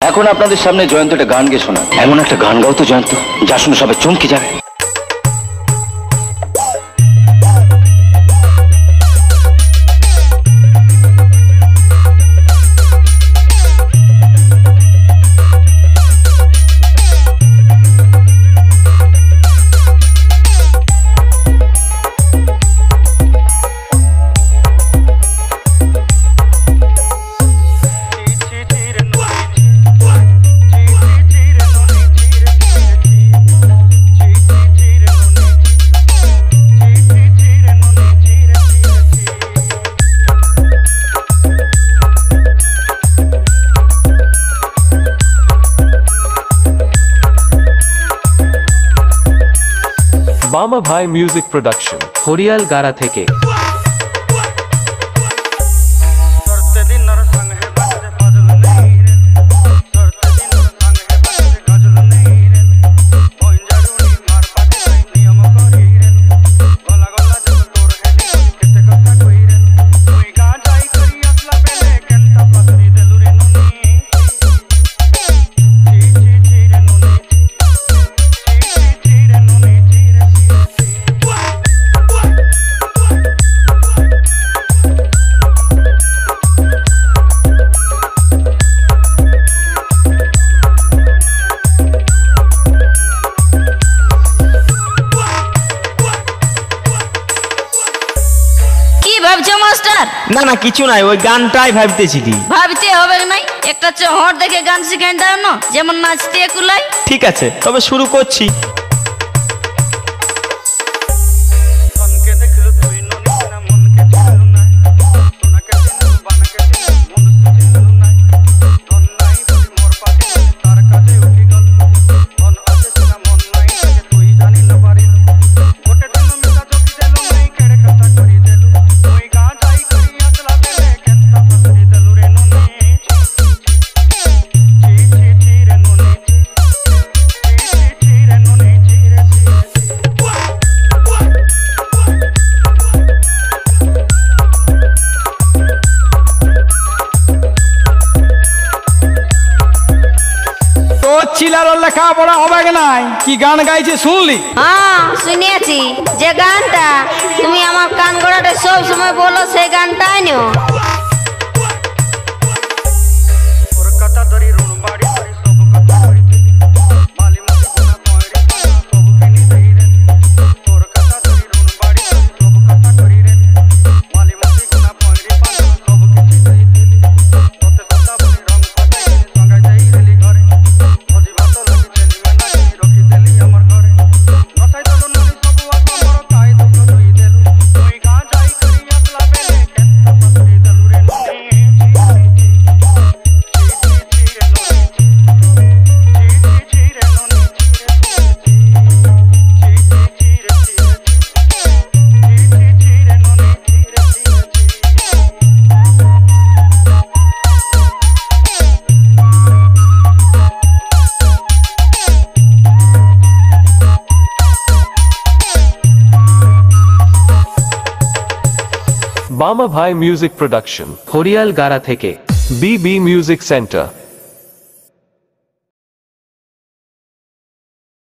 এখন আপনাদের সামনে জয়ন্ত একটা গান গেয়ে শোনা। এমন একটা গান গাও তো জয়ন্ত, যা শুনে সবাই চমকে যাবে। मामा भाई म्यूजिक प्रोडक्शन हरियाल गारा थेके। না না কিছু নাই, ওই গানটাই ভাবতেছিলি। ভাবতে হবে নাই, একটা চহর দেখে গান শিখাই দাও না, যেমন নাচতে কুলাই। ঠিক আছে, তবে শুরু করছি। লেখা পড়া হবে নাই, কি গান গাইছে শুনলি? হ্যাঁ শুনিয়েছি, যে গানটা তুমি আমার কান গড়াটা সব সময় বলো সেই গানটাই নিও। मामा भाई म्यूजिक प्रोडक्शन हरियाल गारा थेके। बीबी म्यूजिक सेंटर।